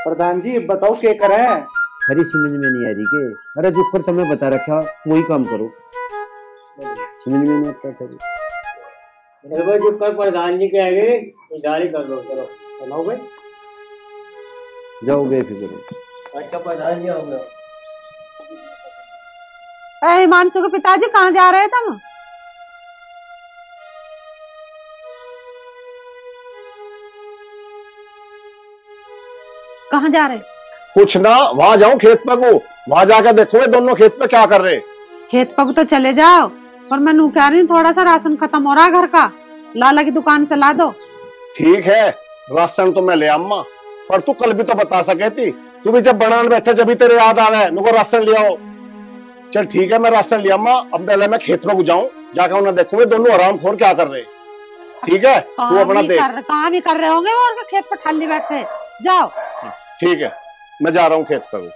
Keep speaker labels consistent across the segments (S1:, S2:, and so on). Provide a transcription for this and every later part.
S1: प्रधान जी बताओ क्या करें।
S2: अरे समझ में नहीं आ रही के। अरे जो कर तुम्हें बता रखा वही काम करो। समझ में नहीं आता था।
S3: चलो जो कर प्रधान जी के आगे गाड़ी कर दो। चलो चलाओ भाई,
S2: जाओ बेफिक्र।
S3: अच्छा प्रधान जी आओगे।
S4: हिमांशु के पिताजी कहाँ जा रहे थे तुम? कहाँ जा रहे?
S5: कुछ ना, वहां जाऊं खेत पे को, वहां जाकर देखो ये दोनों खेत पे क्या कर रहे।
S4: खेत पर तो चले जाओ, पर मैं नू कह रही हूँ थोड़ा सा राशन खत्म हो रहा है घर का, लाला की दुकान से ला दो।
S5: ठीक है राशन तो मैं ले अम्मा, पर तू कल भी तो बता सके थी। तू भी जब बनाने बैठे जब भी तेरे याद आ रहा है नुको राशन ले आओ। चल ठीक है मैं राशन ले अम्मा, अब पहले मैं खेत में जाऊं, जाकर उन्हें देखूं ये दोनों आराम खोर क्या कर रहे। ठीक है तू अपना देख।
S4: काम ही कर रहे होंगे वो, और खेत पर ठाली बैठे। जाओ
S5: ठीक है मैं जा रहा हूँ खेत पर।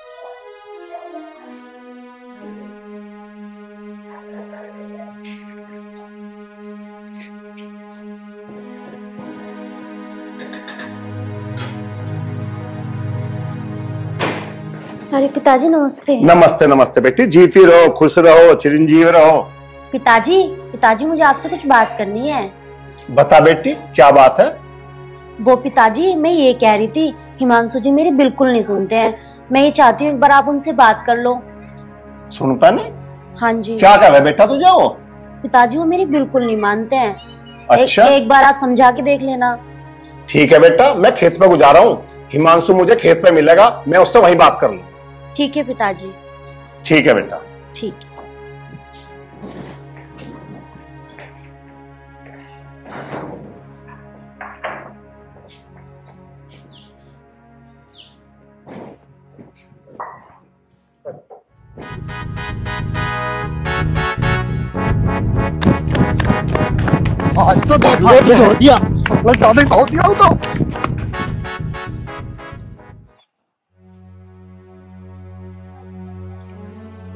S6: अरे पिताजी नमस्ते।
S5: नमस्ते नमस्ते बेटी, जीती रहो, खुश रहो, चिरंजीव रहो।
S6: पिताजी पिताजी मुझे आपसे कुछ बात करनी है।
S5: बता बेटी क्या बात है।
S6: वो पिताजी मैं ये कह रही थी, हिमांशु जी मेरी बिल्कुल नहीं सुनते हैं। मैं ये चाहती हूँ एक बार आप उनसे बात कर लो।
S5: सुनता नहीं?
S6: हाँ जी।
S5: क्या कर रहे बेटा तुझे वो?
S6: पिताजी वो मेरी बिल्कुल नहीं मानते हैं।
S5: अच्छा
S6: एक बार आप समझा के देख लेना।
S5: ठीक है बेटा, मैं खेत पे गुजारा हूँ, हिमांशु मुझे खेत पे मिलेगा, मैं उससे वहीं बात कर लूँ।
S6: ठीक है पिताजी।
S5: ठीक है बेटा।
S6: ठीक है।
S5: आज तो धो दिया, सबने ज्यादा धो दिया हो तो।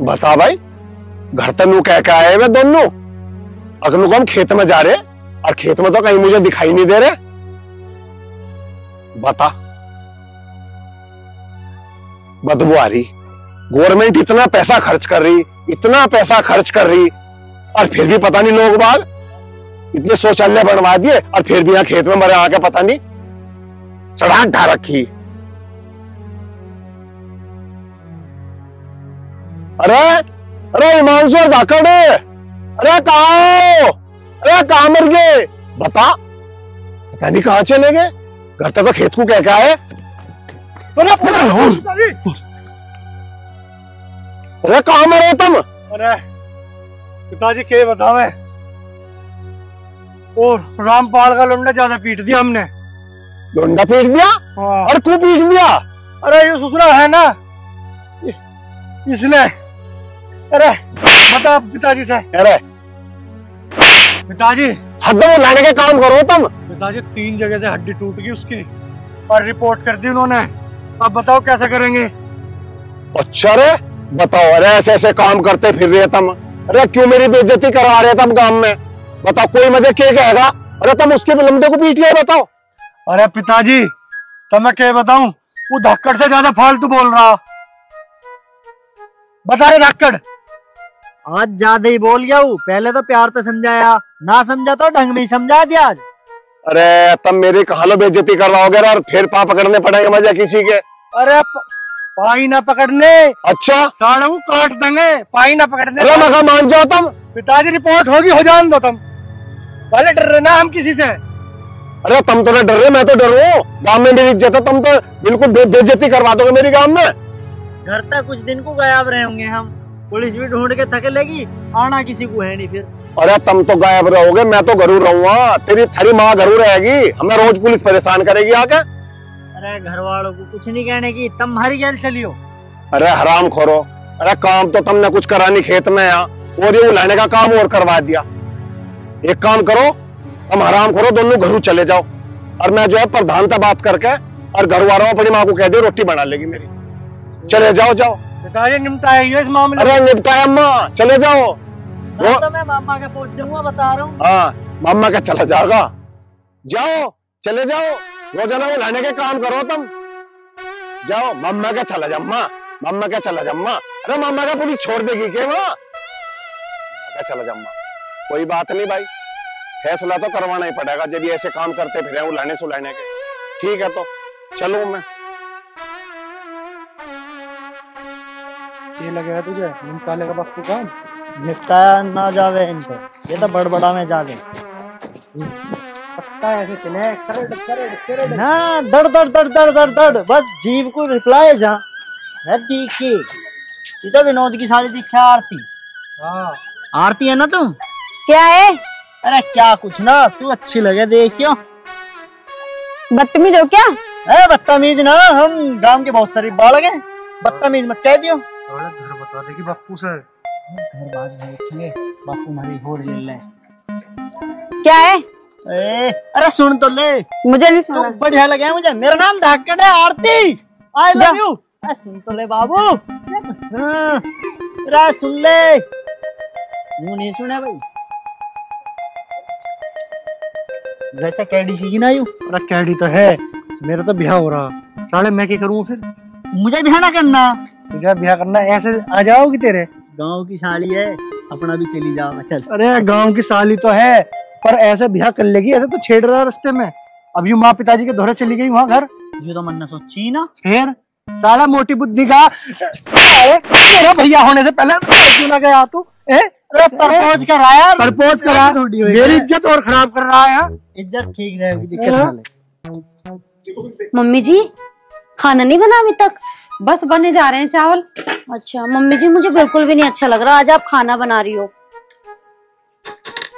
S5: बता भाई, घर तक नू कह के आए वे दोनों, अगर हम खेत में जा रहे और खेत में तो कहीं मुझे दिखाई नहीं दे रहे। बता, बदबू आ रही। गवर्नमेंट इतना पैसा खर्च कर रही, इतना पैसा खर्च कर रही, और फिर भी पता नहीं लोग बाग इतने शौचालय बनवा दिए और फिर भी यहाँ खेत में मरे आके पता नहीं सड़क ढा रखी। अरे अरे हिमांशु और धाकड़, अरे कहाँ हो? अरे कहाँ मर गए? बता, पता नहीं कहाँ चले गए। घर तक तो खेत को कह के आए। अरे कहाँ मरे तुम?
S7: अरे पिताजी क्या बतावे, और रामपाल का लुंडा ज्यादा पीट दिया हमने।
S5: लुंडा पीट दिया?
S7: हाँ।
S5: और क्यों पीट दिया?
S7: अरे ये ससुरा है ना, इसने। अरे बता पिताजी से।
S5: अरे
S7: पिताजी
S5: हद लाने के काम करो तुम।
S7: पिताजी 3 जगह से हड्डी टूट गई उसकी और रिपोर्ट कर दी उन्होंने। अब बताओ कैसे करेंगे।
S5: अच्छा रे बताओ, अरे ऐसे ऐसे काम करते फिर रहे तुम। अरे क्यों मेरी बेइज्जती करा रहे तुम गांव में? बताओ कोई मुझे क्या कहेगा? अरे तुम उसके लंबे को पीट लिया, बताओ।
S7: अरे पिताजी तो मैं क्या बताऊं, वो धक्कड़ से ज्यादा फालतू बोल रहा। बता रहे धक्कड़।
S8: आज ज्यादा ही बोल गया हूँ, पहले तो प्यार से समझाया, ना समझा तो ढंग में ही समझा दिया आज।
S5: अरे तब मेरी कहाँ लो बेइज्जती कर रहा होगा और फिर पा पकड़ने पड़ेंगे मजा किसी के।
S7: अरे पाई ना पकड़ने।
S5: अच्छा
S7: साढ़े को काट देंगे, पाई ना पकड़ने।
S5: अरे मगा मान जाओ तुम।
S7: पिताजी रिपोर्ट होगी, हो जान दो तुम, पहले डर रहे ना हम किसी से।
S5: अरे तुम तो ना डर रहे, मैं तो डर रहा हूँ। गाँव में मेरी इज्जत है, तुम तो बिल्कुल बेइज्जती करवा दोगे मेरी गाँव में।
S8: घर तक कुछ दिन को गायब रहे होंगे हम, पुलिस भी ढूंढ के थके लेगी, आना किसी को है नहीं फिर।
S5: अरे तुम तो गायब रहोगे, मैं तो घरू रहूंगा, तेरी थारी माँ घरू रहेगी, हमें रोज पुलिस परेशान करेगी आके।
S8: अरे घर वालों को कुछ नहीं कहने की, तुम हरी गैल चलियो।
S5: अरे हराम खोरो, अरे काम तो तुमने कुछ करा नहीं खेत में यहाँ, और ये उलाने का काम और करवा दिया। एक काम करो, तुम हराम खोरो दोनों घरू चले जाओ, और मैं जो है प्रधान से बात करके और घर वालों अपनी माँ को कह दे रोटी बना लेगी मेरी। चले जाओ जाओ।
S7: पिताजी निपटाएंगे इस मामले।
S5: अरे निपटाए अम्मा, चले जाओ।
S8: तो मैं मामा के पहुंच जाऊंगा, बता रहा हूँ।
S5: हाँ मामा का चला जाएगा, जाओ चले जाओ। रोजाना वो लाने के काम करो तुम। जाओ मम्मा क्या चला जम्मा, मम्मा क्या चला जम्मा। अरे मम्मा का पुलिस छोड़ देगी क्या वहाँ? क्या चला जम्मा। कोई बात नहीं भाई, फैसला तो करवाना ही पड़ेगा जब ये ऐसे काम करते फिर उलाने सुलाने के। ठीक है तो चलो मैं।
S7: ये लगेगा तुझे निकाले का बख्तू काम
S8: निपटाया ना जावे इनको, ये तो बड़बड़ा में जावे
S7: पक्का ऐसे चले करे
S8: ना। दड़ दड़ दड़ दड़ दड़ दड़ बस जीव को रिप्लाई जा देखी। ये तो विनोद की साली दिखा आरती।
S7: हाँ
S8: आरती है ना तू?
S6: क्या है?
S8: अरे क्या कुछ ना, तू अच्छी लगे देखियो।
S6: बदतमीज हो क्या?
S8: बदतमीज ना, हम गांव के बहुत सारी बालक हैं, बदतमीज मत कह दियो।
S7: घर बता दे कि बापू से
S8: घर बाद देखेंगे, बापू हमारी होड़ ले ले।
S6: क्या है?
S8: अरे सुन तो ले,
S6: मुझे नहीं
S8: तू
S6: सुना।
S8: बढ़िया लगे मुझे। मेरा नाम धाकड़ है, आरती। I love you. सुन तो ले बाबू। हाँ, सुन ले। यूं नहीं सुना भाई। वैसे कैडी सी ना यू।
S7: अरे कैडी तो है, मेरा तो ब्याह हो रहा। साले मैं क्या करूँ फिर?
S8: मुझे ब्याह ना करना।
S7: तुझे ब्याह करना ऐसे आ जाओगी तेरे?
S8: गांव की साली है, अपना भी चली जाओ। चल।
S7: अरे गांव की साली तो है, पर ऐसे ब्याह कर लेगी? ऐसे तो छेड़ रहा है रास्ते में। अब यूं माँ पिताजी के दौरे चली गई वहाँ घर।
S8: ये तो मन न सोची ना।
S7: फिर साला मोटी बुद्धि का। मेरा भैया होने से पहले क्यों ना गया तू?
S8: प्रपोज कराया,
S7: प्रपोज करा, मेरी इज्जत और खराब कर रहा है।
S8: इज्जत ठीक रहेगी, दिक्कत।
S6: मम्मी जी खाना नहीं बना अभी तक?
S4: बस बने जा रहे हैं चावल।
S6: अच्छा मम्मी जी, मुझे बिल्कुल भी नहीं अच्छा लग रहा आज आप खाना बना रही हो।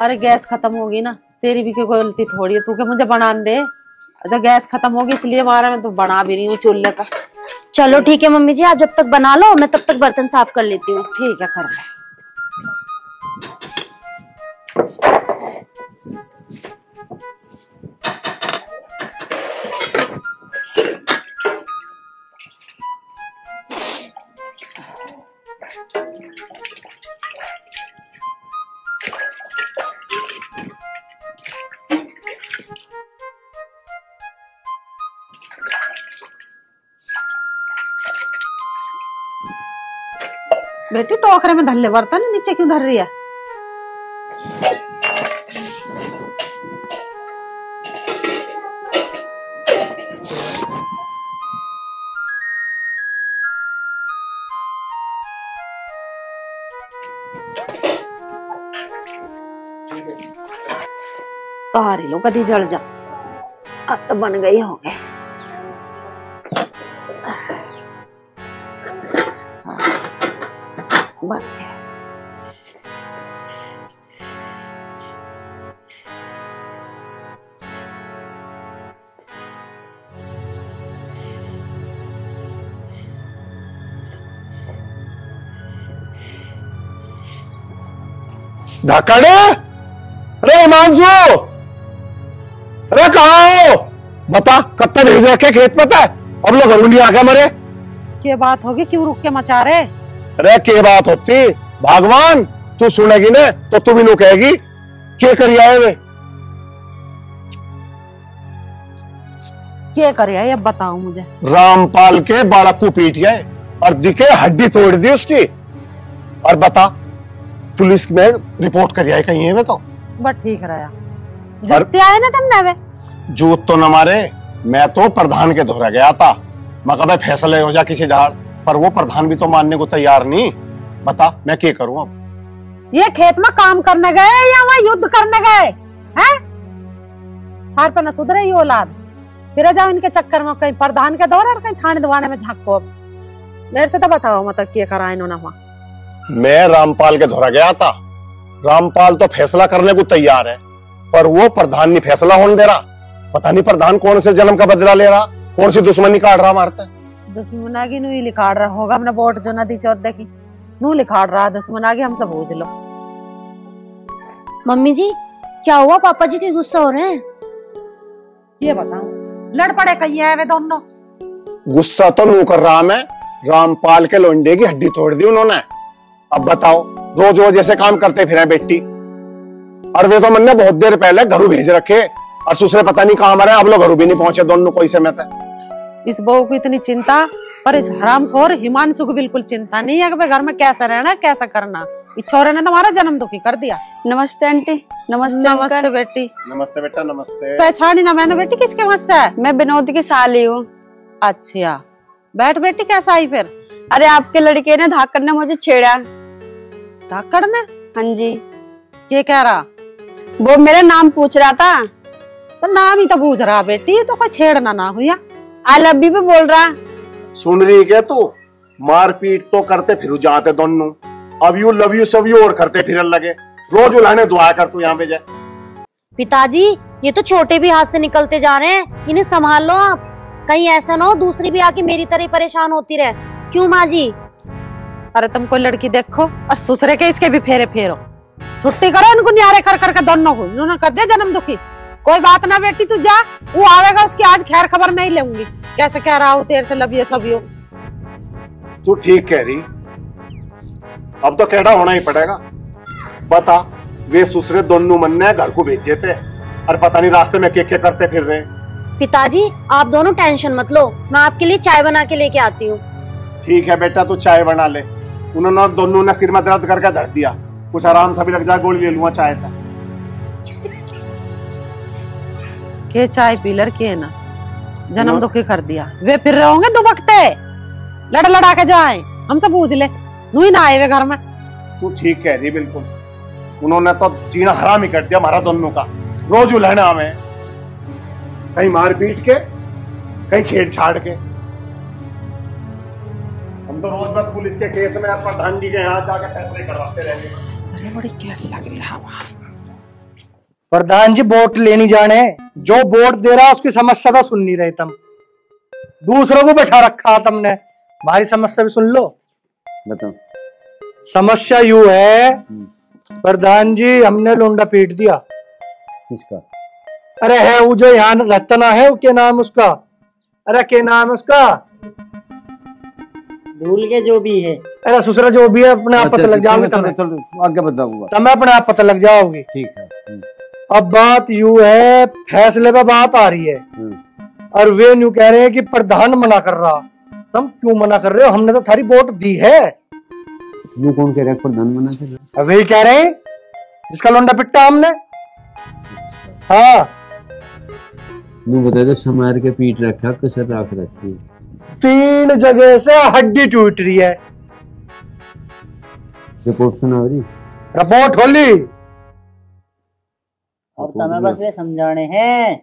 S4: अरे गैस खत्म होगी ना, तेरी भी कोई गलती थोड़ी है, तू क्या मुझे बना दे। तो गैस खत्म होगी इसलिए मारा मैं तो बना भी रही हूँ चूल्हे पर।
S6: चलो ठीक है मम्मी जी, आप जब तक बना लो मैं तब तक बर्तन साफ कर लेती हूँ।
S4: ठीक है कर ले। बेटी टोकरे में धल्ले बर्तन नीचे क्यों धर रही है? कहारी लो कदी जल जा। अब तो बन गई होंगे। बन गया।
S5: धाकड़े, अरे हिमांशु, अरे कहाँ हो? बता कत्ता भेज रखे खेत पता है? अब लोग घरूंडी आ गया मरे।
S4: क्या बात होगी, क्यों रुक के मचा रहे?
S5: अरे क्या बात होती भगवान, तू सुनेगी ना तो तू भी नो कहेगी क्या करिया है वे?
S4: क्या करिया ये बताओ मुझे।
S5: रामपाल के बालक को पीट गए और दिखे हड्डी तोड़ दी उसकी। और बता पुलिस में रिपोर्ट करिया है कहीं है वे तो?
S4: बस ठीक रहा। जूते आए ना तुमने वे?
S5: जूत तो न मारे, मैं तो प्रधान के धोरा गया था। मैं कहा फैसले हो जा किसी डाल, पर वो प्रधान भी तो मानने को तैयार नहीं। बता मैं क्या करूं अब?
S4: ये खेत में काम करने गए या वहाँ युद्ध करने गए हैं? हार पे न सुधरे ये औलाद, फिर जाओ इनके चक्कर में कहीं प्रधान के दौरे और कहीं थाने दवाने में झांको। मेरे से तो बताओ मतलब क्या करा इन्होंने वहाँ?
S5: मैं रामपाल के धोरा गया था। रामपाल तो फैसला करने को तैयार है, पर वो प्रधान नहीं फैसला होने दे रहा। पता नहीं प्रधान कौन से जन्म का बदला ले रहा, कौन सी दुश्मनी काट रहा मारता है।
S4: दुश्मनागी नू ही लिखाड़ रहा होगा, हमने वोट जो नदी चौथ देखी नू लिखाड़ रहा दुश्मनागी। हमसे पूछ लो।
S6: मम्मी जी क्या हुआ, पापा जी के गुस्सा हो रहे हैं?
S4: ये बताओ, लड़ पड़े कहीं है वे दोनों?
S5: गुस्सा तो नू कर रहा मैं, रामपाल के लोंडे की हड्डी तोड़ दी उन्होंने। अब बताओ रोज रोज ऐसे काम करते फिर बेटी। और वे तो मैंने बहुत देर पहले घरों भेज रखे और दूसरे पता नहीं कहां मरे, अब लोग घरों भी नहीं पहुंचे दोनों कोई समय तक।
S4: इस बहू को इतनी चिंता, पर इस हरामखोर हिमांशु को बिल्कुल चिंता नहीं है कि घर में कैसा रहना कैसा करना। इस छोरे ने तुम्हारा जन्म दुखी कर दिया।
S9: नमस्ते आंटी। नमस्ते
S4: नमस्ते बेटी।
S5: नमस्ते बेटा, नमस्ते।
S4: पहचानी ना मैंने बेटी, किसके वहां से है?
S9: मैं विनोद की साली हूँ।
S4: अच्छा बैठ बेटी, कैसा आई फिर?
S9: अरे आपके लड़के ने धाकड़ ने मुझे छेड़ा।
S4: धाकड़ ने?
S9: हाँ जी।
S4: ये कह रहा?
S9: वो मेरा नाम पूछ रहा था।
S4: तो नाम ही तो पूछ रहा बेटी, तो कोई छेड़ना ना हुआ।
S9: आई लव यू भी बोल रहा।
S5: सुन रही क्या तू? मारपीट तो करते फिर जाते दोनों, अब यू लव यू सब यू और करते फिर लगे। रोज उलाने दुआ कर तू यहाँ पे जाए।
S6: पिताजी ये तो छोटे भी हाथ से निकलते जा रहे हैं, इन्हें संभाल लो आप, कहीं ऐसा ना हो दूसरी भी आके मेरी तरह परेशान होती रहे। क्यों माँ जी?
S4: अरे तुम कोई लड़की देखो और ससुरे के इसके भी फेरे फेरो, छुट्टी करो इनको न्यारे कर करके दोनों को। इन्होंने कर दिया जन्म दुखी। कोई बात ना बेटी, तू जा, वो आवेगा उसकी आज खैर खबर मैं ही लूंगी। कैसे कह रहा हूँ तेरे से लव यू सब यू।
S5: तू ठीक कह रही, अब तो कहना होना ही पड़ेगा। बता, वे ससुरे दोनों मन ने घर को भेजे थे और पता नहीं रास्ते में क्या करते फिर रहे।
S6: पिताजी आप दोनों टेंशन मत लो, मैं आपके लिए चाय बना के लेके आती हूँ।
S5: ठीक है बेटा, तू चाय बना ले। उन्होंने दोनों ने सिर में दर्द करके धर दिया, कुछ आराम से भी लग जाए, गोली ले लूंगा चाय का।
S4: के चाय पी लर के ना जन्म दुखी कर दिया। वे फिर रहे होंगे दुबकते, लड़ लड़ा के जाए, हमसे पूछ ले। नू ही ना आए वे घर में।
S5: तू ठीक कह रही बिल्कुल, उन्होंने तो जीना हराम ही कर दिया हमारा दोनों का। रोज उलहना हमें, कहीं मार पीट के कहीं छेड़छाड़ के। हम तो रोज बस पुलिस के केस में प्रधान जी के यहाँ जाके फैसले करवाते रहेंगे।
S4: अरे बड़ी कैफ लग रही है।
S7: प्रधान जी वोट लेनी जाने, जो वोट दे रहा उसकी समस्या तो सुन नहीं रहे तुम, दूसरों को बैठा रखा तुमने। हमारी समस्या भी सुन लो।
S2: बताओ।
S7: समस्या यू है प्रधान जी, हमने लोंडा पीट दिया।
S2: किसका?
S7: अरे है वो जो यहाँ रहता ना है, वो क्या नाम उसका? अरे क्या नाम है उसका?
S8: भूल के जो भी है।
S7: अरे ससुरा जो भी है, अपने आप पता लग जाओगे तुम्हें।
S2: आगे बताऊंगा,
S7: तुम्हें अपने आप पता लग जाओगी।
S2: ठीक है।
S7: अब बात यू है, फैसले पे बात आ रही है और वे यूं कह रहे हैं कि प्रधान मना कर रहा। तुम क्यों मना कर रहे हो? हमने तो थारी वोट दी है।
S2: वो कौन कह रहा है प्रधान मना कर रहा?
S7: वही कह रहे हैं जिसका लोंडा पिट्टा हमने। हाँ
S2: वो बता दो, समार के पीट रखा, कसर रख रखी,
S7: 3 जगह से हड्डी टूट रही है।
S2: रिपोर्ट सुना रही?
S7: रिपोर्ट होली।
S8: अब तुम्हें बस वे समझाने हैं।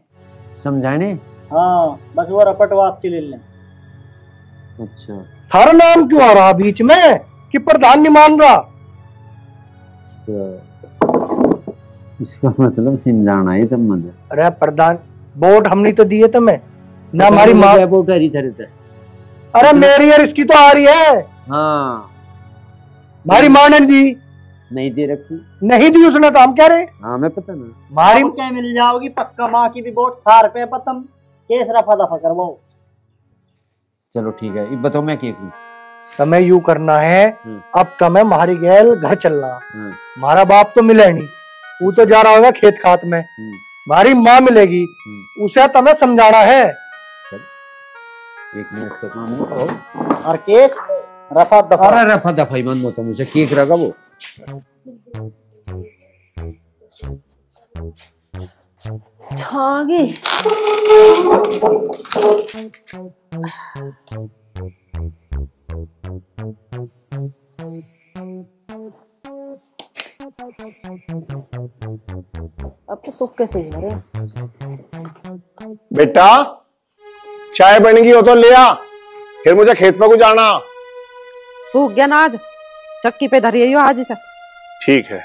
S2: समझाने?
S8: हाँ बस वो रपट वापसी ले लें।
S2: अच्छा,
S7: थारा नाम क्यों आ रहा बीच में कि प्रधान नहीं मान रहा?
S2: इसका मतलब समझाना है तब मतलब।
S7: अरे प्रधान, वोट हमने तो दिए तुम्हें ना, हमारी माँ।
S2: वोट आ रही था।
S7: अरे मेरी और इसकी तो आ रही है।
S2: हाँ,
S7: हमारी माँ ने दी
S2: नहीं दे रखी।
S7: नहीं दी उसने, तो हम कह रहे।
S2: हाँ मैं पता ना।
S7: हमारी
S8: क्या मिल जाओगी पक्का, माँ की भी वोट थार पे पतम केस रफा दफा करवाओ।
S2: चलो ठीक है, बताओ मैं क्या करूं?
S7: तुम्हें यू करना है, अब तुम्हें हमारी गैल घर चलना। हमारा बाप तो मिले नहीं, वो तो जा रहा होगा खेत खात में। हमारी माँ मिलेगी, उसे तुम्हें समझाना है।
S2: 1 मिनट का काम है
S8: और केस रफा दफा।
S2: अरे रफा दफा ही मन होता मुझे, केक रखा वो।
S4: छागी अब तो सूखे से ही हो रहे।
S5: बेटा चाय बनेगी हो तो ले आ, फिर मुझे खेत में को जाना।
S4: सूख गया ना आज, चक्की पे धरिए आज ही से।
S5: ठीक है।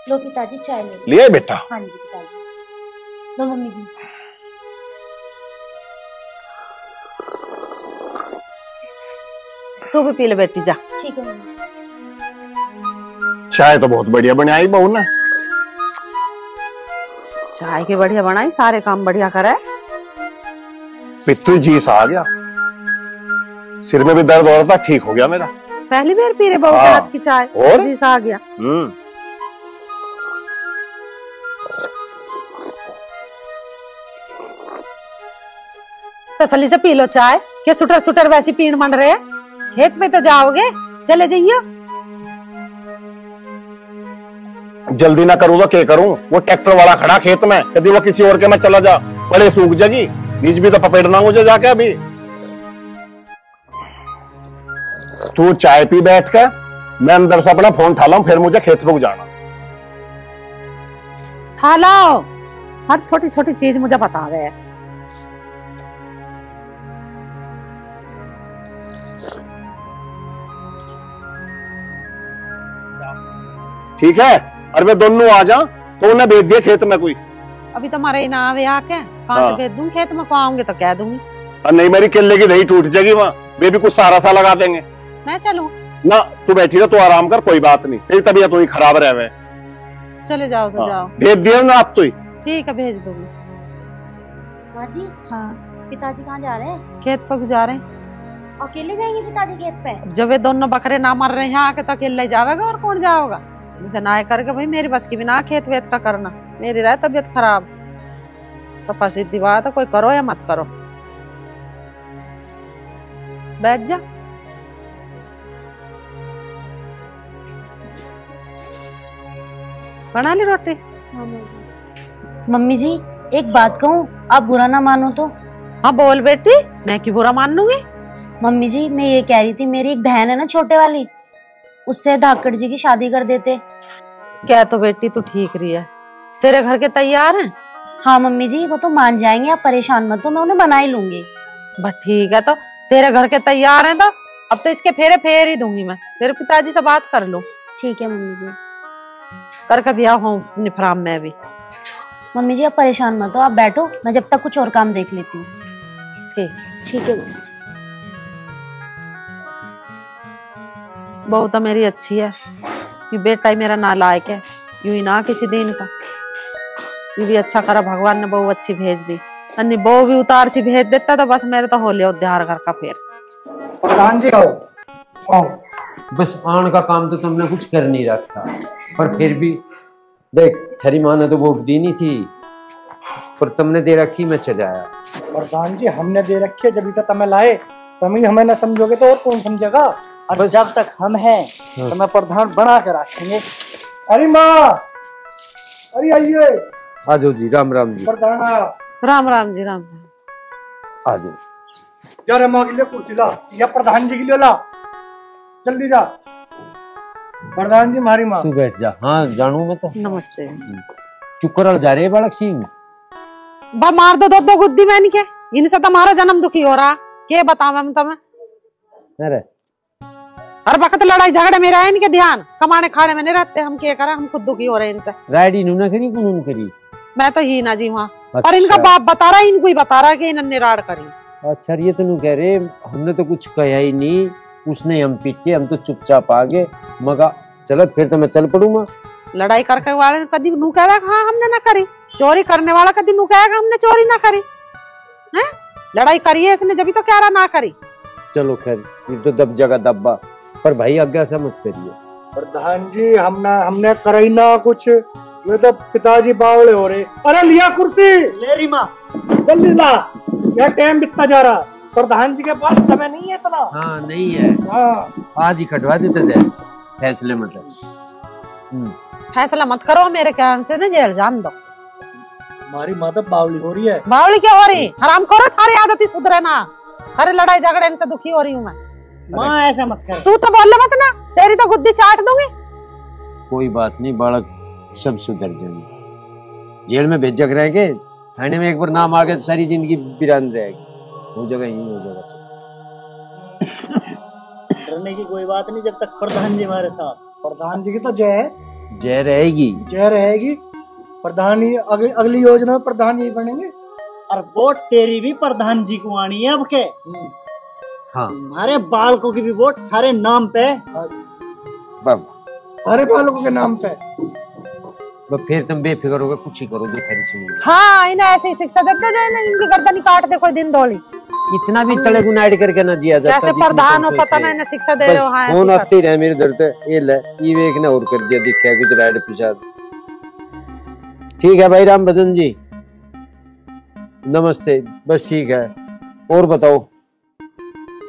S6: लो पिताजी चाय ले लो।
S5: लिए बेटा?
S6: हाँ जी पिताजी। लो मम्मी जी।
S4: तू भी पी ले बेटी, जा।
S6: ठीक है मम्मी।
S5: चाय तो बहुत बढ़िया बनाई बहू ने।
S4: चाय की बढ़िया बनाई, सारे काम बढ़िया करे।
S5: पित्तू जी सा आ गया, सिर में भी दर्द हो रहा था, ठीक हो गया मेरा।
S4: पहली बार पी रहे बहू के हाथ की चाय,
S5: और
S4: जी सा आ गया। तसल्ली से पी लो चाय। क्या सुटर सुटर वैसी पीण मंड रहे हैं? खेत में तो जाओगे, चले जाइए।
S5: जल्दी ना करूँ तो क्या करूँ? वो ट्रैक्टर वाला खड़ा खेत में, यदि वो किसी और के में चला जा, बड़े सूख जाएगी। बीज भी तो पपेटना मुझे जाके अभी। तू चाय पी बैठ के, मैं अंदर से अपना फोन उठा लाऊं, फिर मुझे खेत पे जाना।
S4: लो, हर छोटी छोटी चीज मुझे बता रहे हैं।
S5: ठीक है, और वे दोनों आ जा तो उन्हें भेज दिया खेत में कोई।
S4: अभी तुम्हारे ही ना आवे आके, कहाँ से भेज दूं? खेत में को आऊंगे तो कह दूंगी।
S5: और नहीं, मेरी केले की दही टूट जाएगी वहाँ, वे भी कुछ सारा सा लगा देंगे।
S4: मैं चलूं?
S5: ना, तू बैठी रह, तू आराम कर, कोई बात नहीं। तेरी तबीयत तो ही खराब रहे।
S4: चले जाओ तो जाओ।
S5: भेज दिया ना आप तो ही।
S4: ठीक है, भेज दूंगी।
S6: माँ जी,
S4: हाँ,
S6: पिताजी कहाँ जा रहे हैं?
S4: खेत पर जा रहे हैं।
S6: अकेले जाएंगे पिताजी खेत पे?
S4: जब ये दोनों बकरे ना मर रहे हैं आके तो अकेले जाएगा और कौन जाओगा? मुझे ना करके भाई, मेरी बस की भी ना खेत वेत का करना। मेरी रहे तबीयत खराब, सफा सीधी बात है, कोई करो या मत करो। बैठ जा। बना ली रोटी?
S6: मम्मी जी, एक बात कहूँ, आप बुरा ना मानो तो?
S4: हाँ बोल बेटी, मैं क्यों बुरा मान लूंगी?
S6: मम्मी जी, मैं ये कह रही थी, मेरी एक बहन है ना छोटे वाली, उससे धाकड़ जी की शादी कर देते।
S4: क्या तो बेटी तू ठीक रही है। तेरे घर के तैयार हैं?
S6: हाँ मम्मी जी, वो तो मान जाएंगे, आप परेशान मत हो, मैं उन्हें बना ही लूंगी।
S4: बस ठीक है, तो तेरे घर के तैयार हैं तो अब तो इसके फेरे फेर ही दूंगी मैं। तेरे पिताजी से बात कर लो।
S6: ठीक है मम्मी जी।
S4: करके ब्याह हूँ निफराम में भी।
S6: मम्मी जी आप परेशान मत हो, आप बैठो, मैं जब तक कुछ और काम देख लेती हूँ। ठीक है मम्मी जी।
S4: बहू तो मेरी अच्छी है, ये बेटा ही मेरा नालायक है, यूं ही ना किसी दिन का। ये भी अच्छा करा भगवान ने बहू अच्छी भेज दी, अन्य बहू भी उतार सी भेज देता तो बस मेरे तो हो लिया उद्धार घर का। फिर
S7: प्रधान जी आओ।
S2: बस आन का काम तो तुमने कुछ कर नहीं रखा, पर फिर भी देख, छरी माँ ने तो वोट दी नहीं थी, पर तुमने दे रखी, मैं चला आया।
S7: प्रधान जी हमने दे रखी है, जब तक तुम्हें लाए, तुम ही हमें न समझोगे तो और कौन समझेगा?
S8: और जब तक हम हैं तो मैं प्रधान बना के रखेंगे।
S7: अरे माँ, अरे आइए।
S2: आ जाओ जी, राम राम जी।
S7: प्रधान
S4: राम राम जी, राम राम।
S2: आ जाओ।
S7: जा रे माँ के लिए कुर्सी ला, या प्रधान जी के लिए ला, जल्दी जा। प्रधान जी हमारी माँ।
S2: तू बैठ जा। हाँ जानू मैं तो।
S4: नमस्ते।
S2: चुकर जा रहे बालक सिंह।
S4: बा मार दो दो गुद्दी मैंने के, इनसे तुम्हारा जन्म दुखी हो रहा, के बताऊं मैं तुम्हें?
S2: अरे
S4: हर वक्त लड़ाई झगड़े में रहे इनके ध्यान, कमाने खाने में नहीं रहते। हम क्या करें, हम खुद दुखी हो रहे हैं इनसे।
S2: राइडी नूना करी कुनून करी?
S4: मैं तो ही ना जी वहाँ।
S2: अच्छा।
S4: पर इनका बाप बता रहा है, इनको ही बता रहा है कि इन्होंने राड़ करी।
S2: अच्छा, ये तो नू कह रहे हमने तो कुछ कहा ही नहीं, उसने हम पीटे, हम तो चुपचाप आ गए। मगा चलत फिर तो मैं चल पड़ूंगा।
S4: लड़ाई करके वाले कभी नू कहेगा हाँ हमने ना करी, चोरी करने वाला कभी नू कहेगा हमने चोरी ना करी है? लड़ाई करी है इसने, जब तो कह रहा ना करी।
S2: चलो खैर, ये तो दब जगह दब्बा, पर भाई आज्ञा से मत करिए।
S7: प्रधान जी हमने करी ना कुछ, ये तो पिताजी बावले हो रहे। अरे लिया कुर्सी,
S8: ले रही माँ,
S7: जल्दी ला, यार टाइम बीतता जा रहा। प्रधान जी के पास समय नहीं है इतना।
S2: हाँ नहीं है।
S7: हाँ
S2: आज ही कटवा देते जाए, फैसले मत।
S4: फैसला मत करो, मेरे ख्याल से ना जेल जान दो।
S7: हमारी माँ तो बावली हो रही है।
S4: बावली क्या हो रही? हराम करो, थारी आदत ही सुधरे ना। अरे लड़ाई झगड़े इनसे दुखी हो रही हूँ मैं।
S8: माँ ऐसा मत कर।
S4: तू तो बोल मत ना, तेरी तो गुद्दी चाट दूंगी।
S2: कोई बात नहीं, बालक सब सुधर जाएंगे। जेल में भेजक रहेंगे, थाने में एक बार नाम आ गया तो सारी जिंदगी बिरान रहेगी। हो जगह ही हो जगह से
S8: डरने की कोई बात नहीं, जब तक प्रधान जी हमारे साथ।
S7: प्रधान जी की तो जय
S2: रहेगी,
S7: जय रहेगी। प्रधान ही अगली योजना में प्रधान यही बनेंगे।
S8: और वोट तेरी भी प्रधान जी को आनी है अब के।
S2: हाँ
S8: हमारे बालकों की भी वोट थारे नाम पे।
S2: बाबा
S7: अरे बालकों के नाम पे।
S2: फिर तुम बेफिक्र होगा, कुछ ही करो जो थारी सुनी।
S4: हाँ इन्हें ऐसी शिक्षा देते जाए ना, इनकी गर्दन काट दे कोई दिन दौड़ी।
S2: इतना भी तले गुनाइड करके ना जिया जाता।
S4: जैसे प्रधान हो पता ना, इन्हें शिक्षा दे रहे हो। हाँ
S2: फोन आते रहे मेरे दर पे, ये ले ये एक ने और कर दिया, दिखा कुछ राइड प्रसाद। ठीक है भाई राम बदन जी, नमस्ते। बस ठीक है, और बताओ,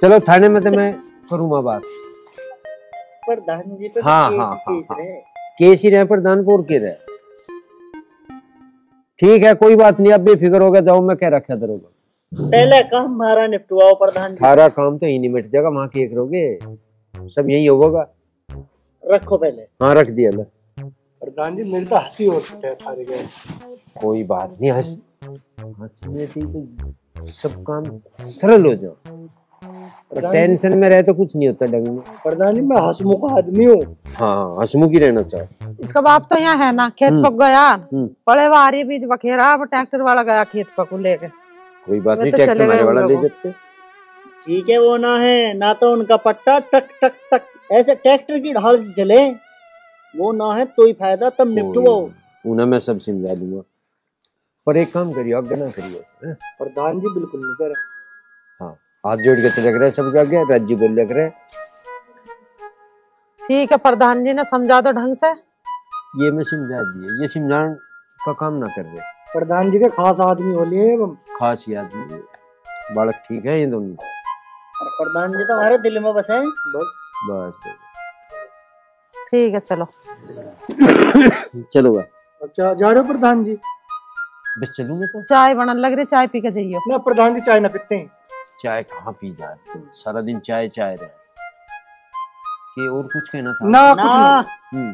S2: चलो थाने में तो मैं करूँगा बात।
S8: प्रधान जी पे
S2: हाँ,
S8: केस
S2: हाँ,
S8: केस
S2: हाँ,
S8: रहे।
S2: केस ही रहे प्रधानपुर के रहे। ठीक है कोई बात नहीं, अब बेफिक्र हो गया, जाओ मैं क्या रखा दरोगा।
S8: पहले काम हमारा निपटवाओ प्रधान जी।
S2: सारा काम तो यही नहीं मिट जाएगा, वहां के करोगे, सब यही होगा।
S8: रखो पहले।
S2: हाँ रख दिया ना।
S7: प्रधान जी मेरी तो हंसी हो चुकी है थारे गए।
S2: कोई बात नहीं, हंसने से तो सब काम सरल हो जाओ। टेंशन में रहे तो कुछ नहीं होता ढंग में।
S7: प्रधान जी मैं हंसमुख आदमी हूँ।
S2: हाँ हंसमुख ही रहना चाहिए।
S4: इसका बाप तो यहाँ है ना, खेत पक गया, बड़े वारी बीज बखेरा, अब ट्रैक्टर वाला गया खेत पकू लेके।
S2: कोई बात नहीं,
S4: तो
S2: ट्रैक्टर
S4: चले गए
S2: वाला
S4: उन
S2: ले
S4: लोगों।
S2: जाते।
S8: ठीक है, वो ना है ना तो उनका पट्टा टक टक टक ऐसे ट्रैक्टर की ढाल से चले, वो ना है तो ही फायदा, तब निपटवाओ।
S2: उन्हें मैं सब समझा दूंगा, पर एक काम करियो, आगे ना करियो।
S7: प्रधान जी बिल्कुल नहीं करे।
S2: हाँ हाथ जोड़ के चले गए सबके आगे, राज्य बोल रहे।
S4: ठीक है प्रधान जी ने समझा दो ढंग से।
S2: ये मैं समझा दिए, ये समझाने का काम ना कर रहे।
S7: प्रधान जी के खास आदमी हो लिए।
S2: खास याद नहीं, बालक ठीक है ये दोनों।
S8: और प्रधान जी तो हमारे दिल में बसे।
S2: बस बस
S4: ठीक है चलो।
S2: चलो
S7: अच्छा जा रहे हो प्रधान जी?
S2: बस चलूँ मैं तो।
S4: चाय बनने लग रही, चाय पी के जाइयो।
S7: ना प्रधान जी चाय ना पीते हैं।
S2: चाय कहाँ पी जा रहे, सारा दिन चाय चाय रहे कि और कुछ कहना था
S7: ना कुछ नहीं।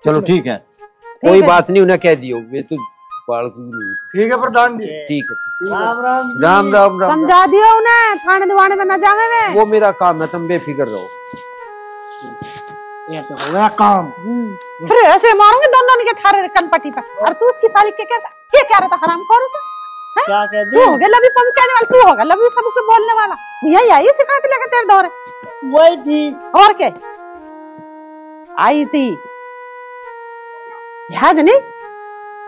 S2: चलो ठीक है, कोई बात नहीं, उन्हें कह दियो, मैं तो बालक नहीं।
S7: ठीक है प्रधान जी।
S2: ठीक है,
S8: राम राम
S2: राम राम राम।
S4: समझा दियो उन्हें, थाने दीवाने में न जावे में।
S2: वो मेरा काम है, तुम बेफिक्र रहो।
S7: ऐसा हो गया काम।
S4: फिर ऐसे मारूंगी दोनों के थारे कनपट्टी पे। और तू उसकी साली के क्या कह रहा था हराम खोर से?
S8: क्या कह
S4: तू हो गया लवी पम कहने वाला, तू होगा लवी सबको बोलने वाला। यही आई शिकायत लेके तेरे दौरे।
S8: वही थी
S4: और क्या आई थी? याद नहीं,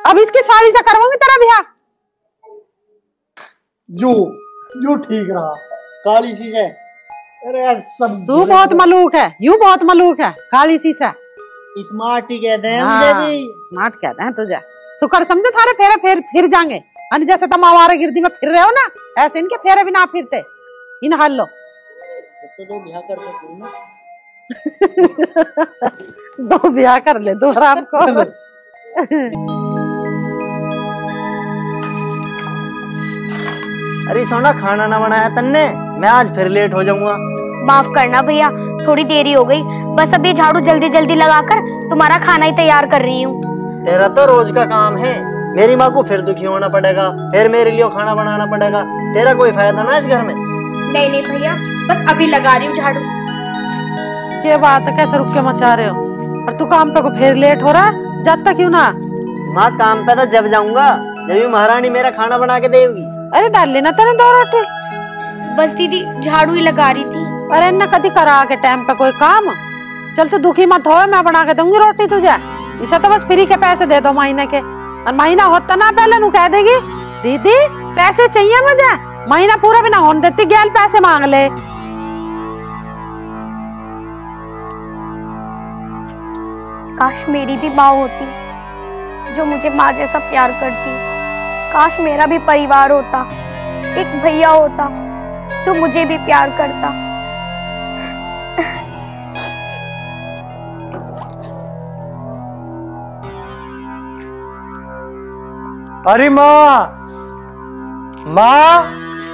S4: अब इसकी साली से करवाऊंगी तेरा ब्याह।
S7: जो ठीक रहा।
S8: काली सी से।
S7: अरे यार सब
S4: तू बहुत मलूक है, यूं बहुत मलूक है, काली सी से।
S8: स्मार्ट ही कहते हैं मुझे भी।
S4: स्मार्ट कहते हैं तुझे। शुक्र समझे थारे फेरे फिर जाएंगे। अनि जैसे तुम आवारा गिरदी में फिर रहे हो ना, ऐसे इनके फेरे भी ना फिरते। इन हाल लो
S8: तो ब्याह कर सकूं ना।
S4: दो ब्याह कर ले, दो आराम को।
S8: अरे सोना खाना ना बनाया तन्ने, मैं आज फिर लेट हो जाऊंगा।
S6: माफ करना भैया, थोड़ी देरी हो गई, बस अब ये झाड़ू जल्दी जल्दी लगाकर तुम्हारा खाना ही तैयार कर रही हूँ।
S8: तेरा तो रोज का काम है, मेरी माँ को फिर दुखी होना पड़ेगा, फिर मेरे लिए खाना बनाना पड़ेगा, तेरा कोई फायदा ना इस घर में।
S6: नहीं नहीं भैया, बस अभी लगा रही हूँ झाड़ू।
S4: क्या बात है, कैसे रुक के मचा रहे हो? और तू काम पे को फिर लेट हो रहा, जाता क्यों ना?
S8: माँ काम पे तो जब जाऊंगा जब भी महारानी मेरा खाना बना के देगी।
S4: अरे डाल लेना तेने दो रोटी।
S6: बस दीदी झाड़ू ही लगा रही थी।
S4: अरे न कभी करा के टाइम पे कोई काम। चल तू दुखी मत हो, मैं बना के दूंगी रोटी तुझे। इसे तो बस फ्री के पैसे दे दो महीने के, और महीना होता ना पहले नु कह देगी दीदी पैसे चाहिए मुझे, महीना पूरा भी ना होने देती, गैल पैसे मांग ले।
S6: काश मेरी भी माँ होती जो मुझे माँ जैसा प्यार करती। काश मेरा भी परिवार होता, एक भैया होता जो मुझे भी प्यार करता।
S7: अरे माँ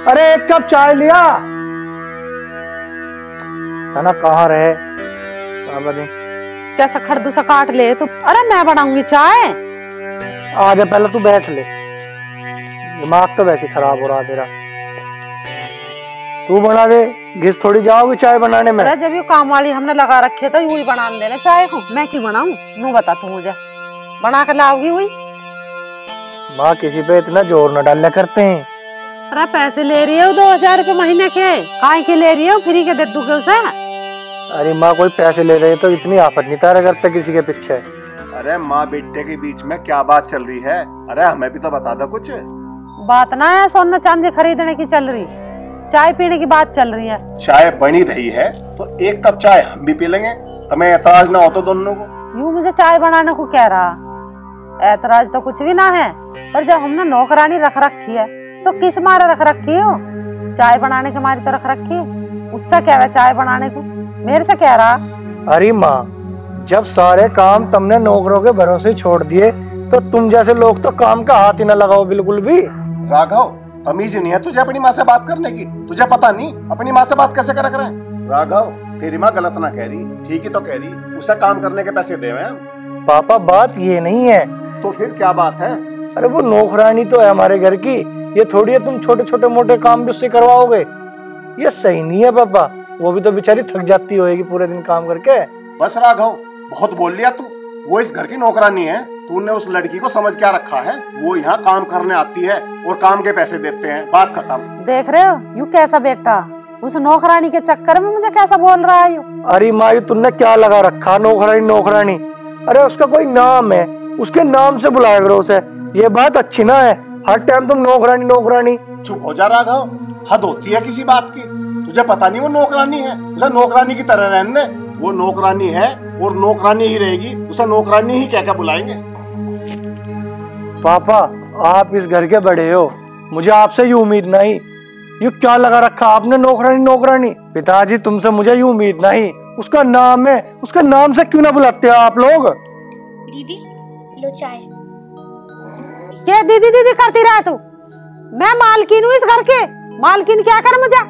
S7: अरे एक कप चाय लिया ना? कहाँ रहे बाबा जी?
S4: कैसा खड़दू सा काट ले तू। अरे मैं बनाऊंगी चाय।
S7: आजा पहले तू बैठ ले, दिमाग तो वैसे खराब हो रहा तेरा। तू बना दे, घिस थोड़ी जाओगी चाय बनाने में।
S4: अरे जब ये काम वाली हमने लगा रखे तो यू ही बना देना चाय को, मैं क्यों बनाऊं? नू बता तू मुझे, बना कर लाओगी हुई?
S7: माँ किसी पे इतना जोर न डालने करते हैं।
S4: अरे पैसे ले रही हो 2000 रुपए महीने के, काहे के ले रही हो? फ्री के दे दूंगे उसे।
S7: अरे माँ कोई पैसे ले रहे तो इतनी आफत नहीं तारा करते किसी के पीछे।
S5: अरे माँ बेटे के बीच में क्या बात चल रही है? अरे हमें भी तो बता दो कुछ।
S4: बात ना है सोना चांदी खरीदने की चल रही, चाय पीने की बात चल रही है।
S5: चाय बनी रही है तो एक कप चाय हम भी पी लेंगे, तुम्हें एतराज ना हो तो दोनों को।
S4: यूं मुझे चाय बनाने को कह रहा, ऐतराज तो कुछ भी ना है, पर जब हमने नौकरानी रख रखी है तो किस मारे रख रखी हो? चाय बनाने के मारी तो रख रखी है, उससे क्या है चाय बनाने को, मेरे से कह रहा।
S7: अरे माँ, जब सारे काम तुमने नौकरों के भरोसे छोड़ दिए तो तुम जैसे लोग तो काम का हाथ ही न लगाओ बिल्कुल भी।
S5: राघव, तमीज नहीं है तुझे अपनी माँ से बात करने की? तुझे पता नहीं अपनी माँ से बात कैसे कर रहे हैं? राघव, तेरी माँ गलत ना कह रही, ठीक ही तो कह रही, उसे काम करने के पैसे दे हैं।
S7: पापा बात ये नहीं है।
S5: तो फिर क्या बात है?
S7: अरे वो नौकरानी तो है हमारे घर की, ये थोड़ी है तुम छोटे छोटे मोटे काम भी उससे करवाओगे। ये सही नहीं है पापा, वो भी तो बेचारी थक जाती होगी पूरे दिन काम करके।
S5: बस राघव, बहुत बोल लिया तू। वो इस घर की नौकरानी है, तूने उस लड़की को समझ क्या रखा है? वो यहाँ काम करने आती है और काम के पैसे देते हैं, बात खत्म।
S4: देख रहे हो यू कैसा बेटा, उस नौकरानी के चक्कर में मुझे कैसा बोल रहा है यू।
S7: अरे माँ, तुमने क्या लगा रखा नौकरानी नौकरानी? अरे उसका कोई नाम है, उसके नाम से बुलाया करो उसे, ये बात अच्छी ना है। हर टाइम तुम नौकरानी नौकरानी।
S5: चुप हो जा राघव, हद होती है किसी बात की। तुझे पता नहीं वो नौकरानी है, उसे नौकरानी की तरह रहने दे। वो नौकरानी है और नौकरानी ही रहेगी, उसे नौकरानी ही क्या क्या बुलाएंगे।
S7: पापा, आप इस घर के बड़े हो, मुझे आपसे ये उम्मीद नहीं। ये क्या लगा रखा आपने नौकरानी नौकरानी? पिताजी, तुमसे मुझे ये उम्मीद नहीं। उसका नाम है, उसके नाम से क्यों ना बुलाते हो आप लोग?
S6: दीदी लो चाय।
S4: क्या दीदी दीदी करती रहा तू? मैं मालकिन हूँ इस घर के, मालकिन क्या कर मुझे।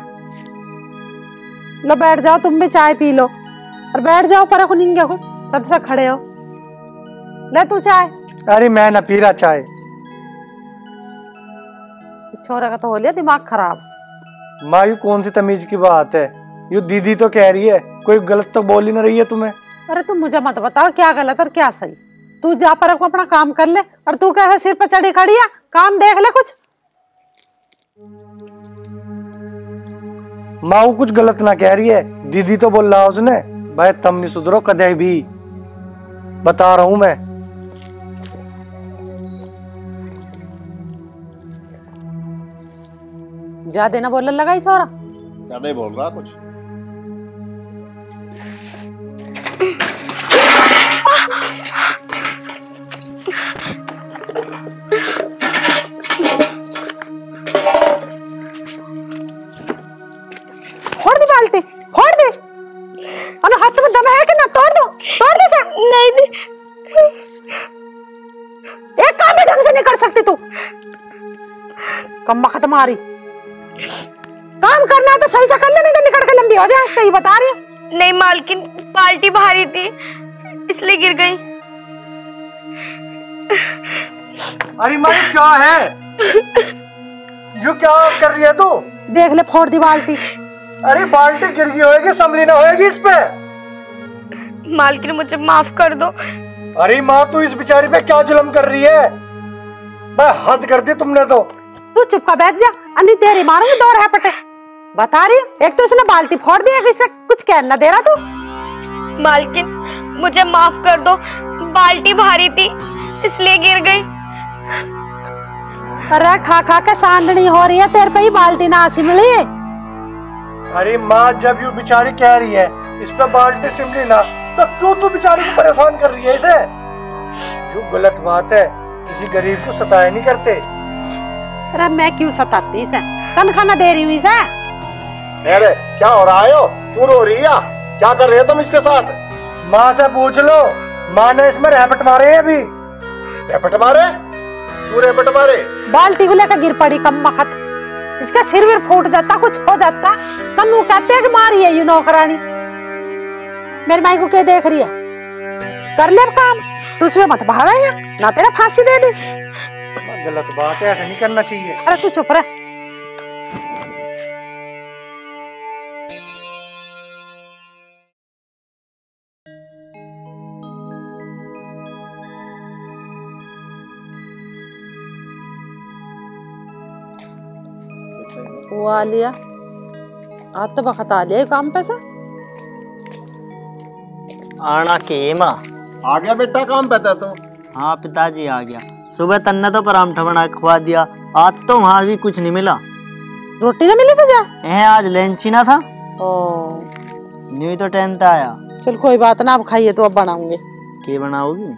S4: लो बैठ जाओ, तुम भी चाय पी लो और बैठ जाओ पर निंगे को कद से खड़े हो। ले तू चाय।
S7: अरे मैं ना पी रहा चाय।
S4: इस छोरा का तो हो लिया दिमाग खराब।
S7: माँ, यू कौन सी तमीज की बात है? यू दीदी तो कह रही है, कोई गलत तो बोल ही ना रही है तुम्हें।
S4: अरे तुम मुझे मत बताओ क्या गलत और क्या सही। तू जा पर अपना काम कर ले, और तू कैसे सिर पर चढ़ी खड़ी है? काम देख ले कुछ।
S7: माँ, वो कुछ गलत ना कह रही है, दीदी तो बोल रहा उसने। भाई तुम नहीं सुधरो कदे भी, बता रहा हूं मैं।
S4: ज्यादा ना बोलने लगा ही छोरा।
S5: ज्यादा ही बोल रहा कुछ।
S4: फोड़ दे बाल्टी, फोड़ दे। अरे हाथ में दम है कि ना? तोड़ दो, तोड़ दे से।
S6: नहीं नहीं,
S4: एक काम भी ढंग से नहीं कर सकती तू। कम्मा खत्म आ रही। काम करना है तो सही से कर ले, नहीं तो निकल के लंबी हो जाए। सही बता रही है।
S6: नहीं मालकिन, बाल्टी भारी थी इसलिए गिर गई।
S7: अरे माँ, क्या है? जो क्या कर रही है तू?
S4: देख ले, फोड़ दी बाल्टी।
S7: अरे बाल्टी गिर गई होगी, संभली ना होगी इस पे।
S6: मालकिन मुझे माफ कर दो।
S7: अरे माँ, तू इस बेचारी पे क्या जुल्म कर रही है? मैं हद कर दी तुमने तो।
S4: तू चुप का बैठ जा, अन्नी तेरी मारूंगी दो रह पटे। बता रही है, एक तो इसने बाल्टी फोड़ दी, एक इससे कुछ कहना दे रहा तू।
S6: मालकिन मुझे माफ कर दो, बाल्टी भारी थी इसलिए गिर गई।
S4: अरे खा खा के सांडनी हो रही है, तेरे पे ही बाल्टी ना सिमली।
S7: अरे माँ, जब यू बेचारी कह रही है इस पे बाल्टी सिमली ना, तो क्यों तू बेचारी को परेशान कर रही है इसे? यू गलत बात है, किसी गरीब को सताया नहीं करते।
S4: अरे मैं क्यों सताती इसे? तनख्वाह ना दे रही हूँ इसे।
S5: अरे क्या हो रहा है? क्यों रो रही है? क्या कर रहे हो तुम इसके साथ?
S7: माँ से पूछ लो, माँ ने इसमें रैपट मारे हैं अभी।
S5: रैपट मारे? क्यों रैपट मारे?
S4: बाल्टी को लेकर गिर पड़ी कम मखत, इसका सिर विर फूट जाता, कुछ हो जाता। तन्नू कहते हैं कि मारी है ये नौकरानी। मेरी माई को क्या देख रही है? कर ले काम, तू उसमें मत भावे ना, तेरा फांसी दे दी।
S7: गलत बात है, ऐसा नहीं करना चाहिए।
S4: अरे तू चुप रह। वो आ लिया, आज तो बखत आ लिया काम पे से।
S8: आना के माँ
S5: आ गया बेटा काम पे तो।
S8: हाँ पिताजी आ गया। सुबह तन्ने तो परांठा बना के खुआ दिया, आज तो वहाँ भी कुछ नहीं मिला।
S4: रोटी ना मिली तुझे?
S8: आज लंच ही ना था।
S4: ओ
S8: न्यू तो 10th आया।
S4: चल कोई बात ना, अब खाइए तो अब बनाऊंगी।
S8: क्या बनाओगी?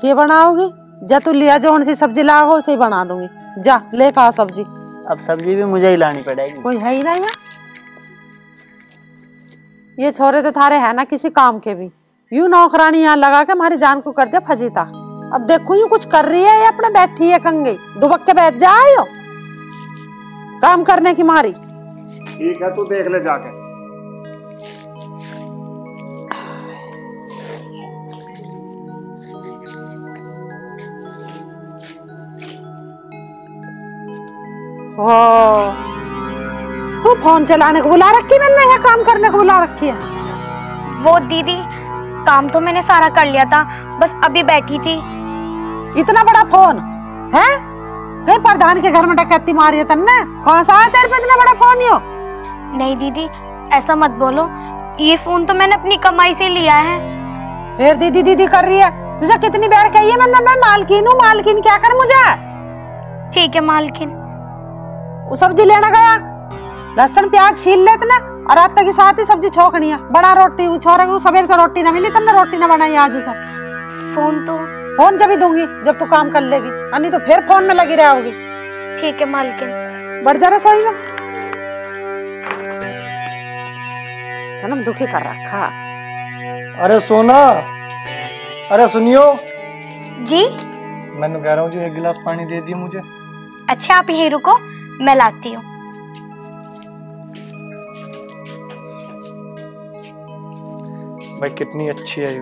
S4: क्या बनाओगी? जा तू लिया, जो सी सब्जी लाओ उसे ही बना दूंगी। जा ले खा सब्जी।
S8: अब सब्जी भी मुझे ही लानी पड़ेगी।
S4: कोई है ही नहीं है। ये छोरे तो थारे है ना किसी काम के भी, यूं नौकरानी यहाँ लगा के हमारी जान को कर दिया फजीता। अब देखो यूं कुछ कर रही है या अपने बैठी है कंगे दुबक के बैठ जाओ काम करने की मारी।
S5: ठीक है, तू देख ले जाके।
S4: तू फोन चलाने को बुला रखी मैंने या काम करने को बुला रखी है?
S6: वो दीदी काम तो मैंने सारा कर लिया था, बस अभी बैठी थी।
S4: इतना बड़ा फोन है? कहीं प्रधान के घर में डकैती मारी है तन्ने? कौन सा है तेरे पे इतना बड़ा फोन? यो
S6: नहीं दीदी ऐसा मत बोलो, ये फोन तो मैंने अपनी कमाई से लिया है।
S4: फिर दीदी दीदी कर रही है। तुझे कितनी बार कही है मैंने, मैं मालकिन हूँ, मालकिन क्या कर मुझे।
S6: ठीक है मालकिन।
S4: वो सब्जी लेना गया, लहसुन प्याज छील लेते ना, और रात तक के साथ ही सब्जी छोकनी है। बड़ा रोटी वो छोरा को सवेरे से रोटी ना मिली तन्ने रोटी ना बनाई आज उसे। फोन जब ही दूंगी जब तू काम कर लेगी, नहीं तो फिर फोन में लगी रहोगी।
S6: ठीक है मालकिन।
S4: बढ़ जा रसोई में, जन्म दुखी कर रखा।
S7: अरे सोना, अरे सुनियो
S6: जी।
S7: मैंने कह रहा हूँ जी एक गिलास पानी दे दियो मुझे।
S6: अच्छा आप यहीं रुको, मैं लाती हूँ।
S7: भाई कितनी अच्छी है ये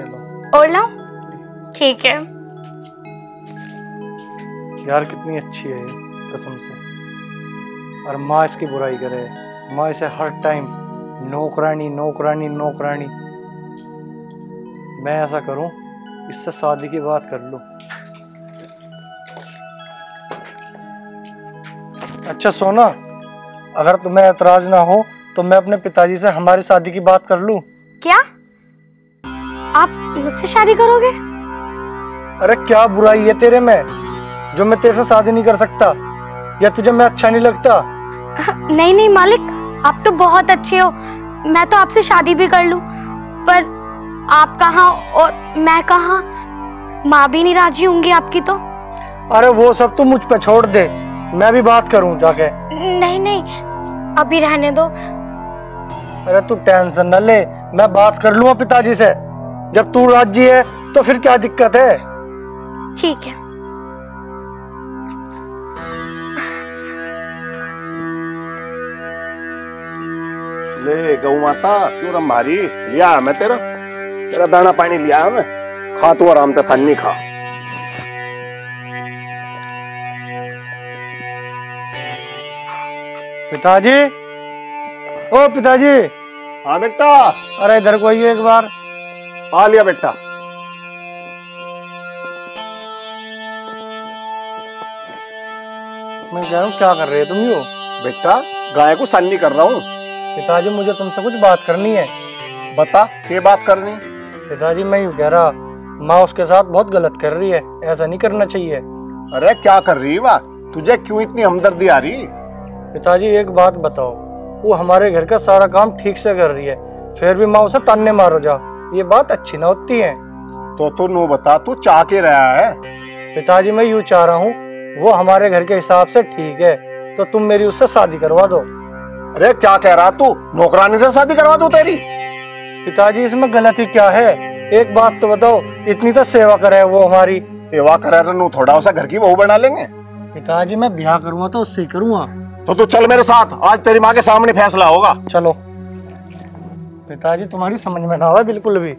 S7: लो।
S6: और लो। ठीक है
S7: यार कितनी अच्छी है ये कसम से। और माँ इसकी बुराई करे, माँ इसे हर टाइम नौकरानी नौकरानी नौकरानी। मैं ऐसा करूं इससे शादी की बात कर लूं। अच्छा सोना, अगर तुम्हें ऐतराज ना हो तो मैं अपने पिताजी से हमारी शादी की बात कर लूं।
S6: क्या आप मुझसे शादी करोगे?
S7: अरे क्या बुराई है तेरे में जो मैं तेरे से शादी नहीं कर सकता, या तुझे मैं अच्छा नहीं लगता?
S6: नहीं नहीं मालिक, आप तो बहुत अच्छे हो, मैं तो आपसे शादी भी कर लूं, पर आप कहाँ और मैं कहाँ? माँ भी नहीं राजी होंगी आपकी तो।
S7: अरे वो सब तू मुझ पे छोड़ दे, मैं भी बात करूं जाके।
S6: नहीं नहीं अभी रहने दो।
S7: अरे तू टेंशन न ले, मैं बात कर लूंगा पिताजी से। जब तू राजी है तो फिर क्या दिक्कत है?
S6: ठीक है।
S5: ले गौ माता, क्यों रंभारी लिया मैं तेरा दाना पानी लिया मैं। खा तू आराम से, सन्नी खा।
S7: पिताजी, ओ पिताजी।
S5: हाँ बेटा।
S7: अरे इधर को आइए एक बार।
S5: आ लिया बेटा।
S7: मैं कह रहा हूँ क्या कर रहे हो तुम? यो
S5: बेटा गाय को सन्नी कर रहा हूँ।
S7: पिताजी मुझे तुमसे कुछ बात करनी है।
S5: बता क्या बात करनी?
S7: पिताजी मैं यूँ कह रहा, माँ उसके साथ बहुत गलत कर रही है, ऐसा नहीं करना चाहिए।
S5: अरे क्या कर रही है वाह? तुझे क्यों इतनी हमदर्दी आ रही?
S7: पिताजी एक बात बताओ, वो हमारे घर का सारा काम ठीक से कर रही है, फिर भी माँ उसे ताने मारो जा, ये बात अच्छी ना होती है।
S5: तो नो बता, तू चाह के रहा है?
S7: पिताजी मैं यूँ चाह रहा हूँ, वो हमारे घर के हिसाब से ठीक है, तो तुम मेरी उससे शादी करवा दो।
S5: अरे क्या कह रहा तू? नौकरानी से शादी करवा दूं तेरी?
S7: पिताजी इसमें गलती क्या है? एक बात तो बताओ, इतनी तो सेवा करे वो हमारी।
S5: सेवा करे तो थोड़ा उसे घर की बहू बना लेंगे।
S7: पिताजी मैं ब्याह करूंगा तो उससे करूंगा।
S5: तो तू चल मेरे साथ, आज तेरी माँ के सामने फैसला होगा।
S7: चलो। पिताजी तुम्हारी समझ में ना आवा बिल्कुल भी।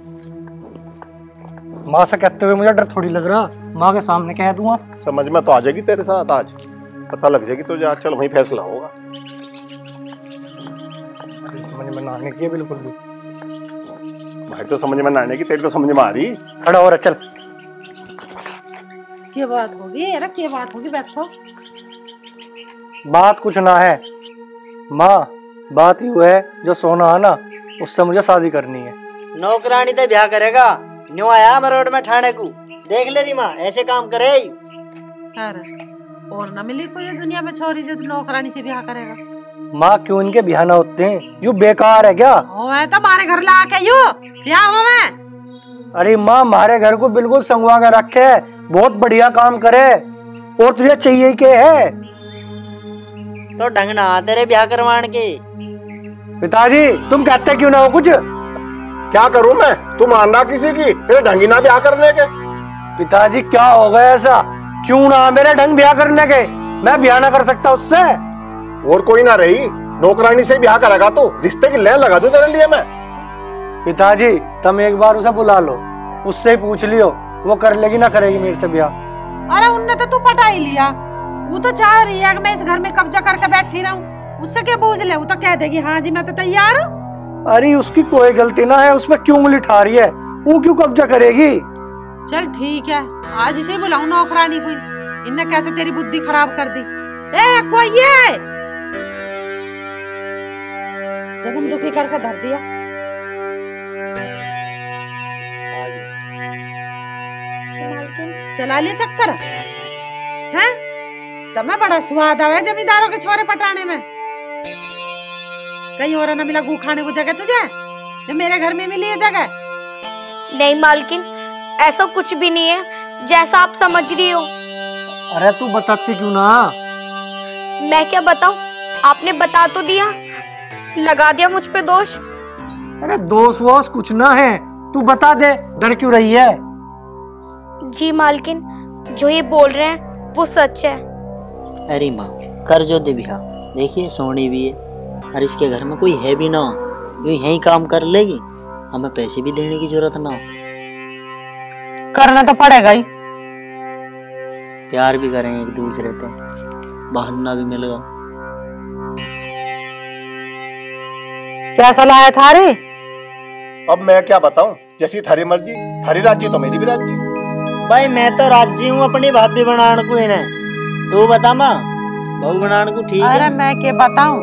S7: माँ से कहते हुए मुझे डर थोड़ी लग रहा, माँ के सामने कह दूंगा।
S5: समझ में तो आ जाएगी तेरे साथ, आज पता लग जाएगी तुझे। आज चल वहीं फैसला होगा।
S7: समझ में ना आने की बिल्कुल भी।
S5: भाई तो समझ में ना आने की, तेरी तो समझ में आ रही।
S7: खड़ा हो रहा, चल।
S4: क्या बात होगी? अरे क्या बात होगी? बैठो।
S7: बात कुछ ना है माँ, बात यूँ है, जो सोना है ना उससे मुझे शादी करनी है।
S8: नौकरानी तो ब्याह करेगा, न्यू आया मरोड़ में ठाणे को। देख ले री माँ, ऐसे काम करे।
S4: अरे और ना मिली कोई दुनिया में छोरी जो नौकरानी से ब्याह करेगा।
S7: माँ क्यों इनके ब्याह ना होते हैं? यू बेकार है क्या?
S4: ओए तो हमारे घर ला के यू ब्याह होवे।
S7: अरे माँ हमारे घर को बिल्कुल संगवा के रखे, बहुत बढ़िया काम करे। और तुझे चाहिए के है?
S8: तो ढंग ना तेरे ब्याह करवाने के।
S7: पिताजी तुम कहते क्यों ना हो कुछ?
S5: क्या करूं मैं? तू मानना किसी की, तेरे ढंगी ना ब्याह करने के।
S7: पिताजी क्या हो गया ऐसा? क्यों ना मेरे ढंग ब्याह करने के? मैं ब्याह ना कर सकता उससे?
S5: और कोई ना रही, नौकरानी से ब्याह करेगा तो रिश्ते की लय लगा दूं तेरे लिए मैं।
S7: पिताजी तुम एक बार उसे बुला लो, उससे ही पूछ लियो वो कर लेगी ना करेगी मेरे से ब्याह।
S4: अरे उनने तो तू पटा ही लिया, वो तो चाह रही है कि मैं इस घर में कब्जा करके बैठी रहूं, उससे क्या पूछ ले, वो तो कह देगी हाँ जी मैं तो तैयार हूँ।
S7: अरे उसकी कोई गलती ना है, उसमें क्यों उंगली उठा रही है? वो क्यों कब्जा करेगी?
S4: चल ठीक है, आज इसे बुलाऊं नौकरानी कोई, इनने कैसे तेरी बुद्धि खराब कर दी। ए कोई है? जन्म दुखी करके धर दिया। चला लिया चक्कर है? तुम्हें बड़ा स्वाद आवे जमींदारों के छोरे पटाने में। कहीं और ना मिला गू खाने को जगह तुझे, जो मेरे घर में मिली है जगह?
S6: नहीं मालकिन, ऐसा कुछ भी नहीं है जैसा आप समझ रही हो।
S7: अरे तू बताती क्यों ना?
S6: मैं क्या बताऊं, आपने बता तो दिया, लगा दिया मुझ पे दोष।
S7: अरे दोष वोष कुछ ना है, तू बता दे, डर क्यों रही है?
S6: जी मालकिन, जो ये बोल रहे हैं वो सच है।
S8: अरे माँ कर जो दे बिहा, देखिए सोनी भी है और इसके घर में कोई है भी ना हो, ये यही काम कर लेगी, हमें पैसे भी देने की जरूरत ना हो।
S4: करना तो पड़ेगा ही।
S8: प्यार भी करें एक दूसरे से, बहाना भी मिलेगा।
S4: क्या सलाह है थारी?
S5: अब मैं क्या बताऊं, जैसी थारी मर्जी, थारी राजी तो मेरी भी राजी।
S8: भाई मैं तो राजी हूँ अपनी भाभी बनाने को, इन्हें तू बता माँ, बहू बनाने को ठीक है?
S4: अरे मैं क्या बताऊं,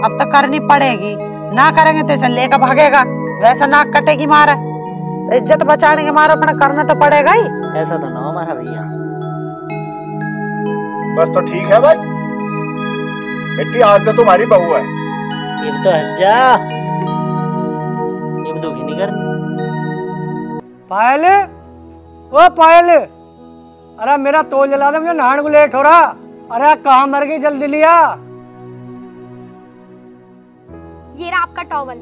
S4: अब तो करनी पड़ेगी, ना करेंगे तो ऐसा लेकर भागेगा, वैसा नाक कटेगी मारा, तो इज्जत बचाने के मारा अपना करना तो पड़ेगा ही।
S8: ऐसा तो ना हमारा भैया।
S5: बस तो ठीक है भाई, बेटी आज तो तुम्हारी बहू है।
S8: ये तो हंस जा, ये दुखी नहीं करनी।
S7: पायल, ओ पायल, अरे मेरा तोल जला दे, मुझे नहाने को लेट हो रहा। अरे कहाँ मर गई, जल्दी लिया।
S6: ये रहा आपका टॉवल।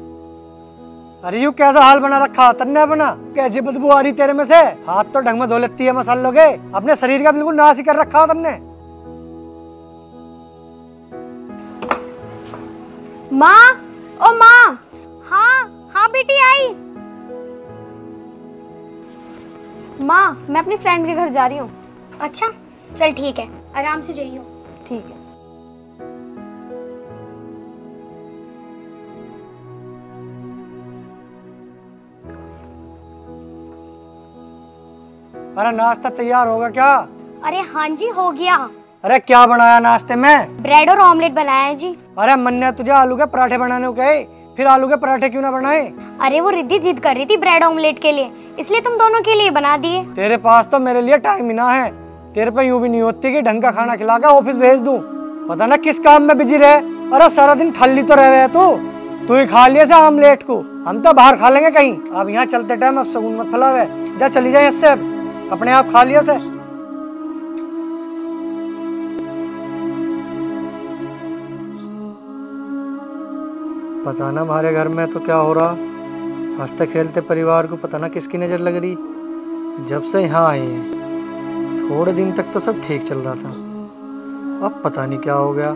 S7: अरे यू कैसा हाल बना रखा तन्ने अपना, कैसी बदबू आ रही तेरे में से? हाथ तो ढंग में धो लेती है मसालों के, अपने शरीर का बिल्कुल नाश ही कर रखा तन्ने।
S6: माँ, ओ माँ। हाँ हाँ बेटी आई। माँ मैं अपनी फ्रेंड के घर जा रही हूँ। अच्छा चल ठीक है, आराम से जाइयो। ठीक है।
S7: अरे नाश्ता तैयार होगा क्या?
S6: अरे हाँ जी हो गया।
S7: अरे क्या बनाया नाश्ते में?
S6: ब्रेड और ऑमलेट बनाया है जी।
S7: अरे मन्ने तुझे आलू के पराठे बनाने को कहे, फिर आलू के पराठे क्यों ना बनाए?
S6: अरे वो रिद्धि जिद कर रही थी ब्रेड ऑमलेट के लिए, इसलिए तुम दोनों के लिए बना दिए।
S7: तेरे पास तो मेरे लिए टाइम ही ना है, तेरे पे यूं भी नहीं होती कि ढंग का खाना खिला के ऑफिस भेज दूं। पता ना किस काम में बिजी रहे। अरे सारा दिन खाली तो रह गया तू ही खा लिया से ऑमलेट को, हम तो बाहर खा लेंगे कहीं। अब यहाँ चलते टाइम अब सगुन मत फैलावे, जा चली जाए इससे, अपने आप खा लिया से। पता ना हमारे घर में तो क्या हो रहा, हंसते खेलते परिवार को पता ना किसकी नजर लग रही। जब से यहाँ आए हैं थोड़े दिन तक तो सब ठीक चल रहा था, अब पता नहीं क्या हो गया।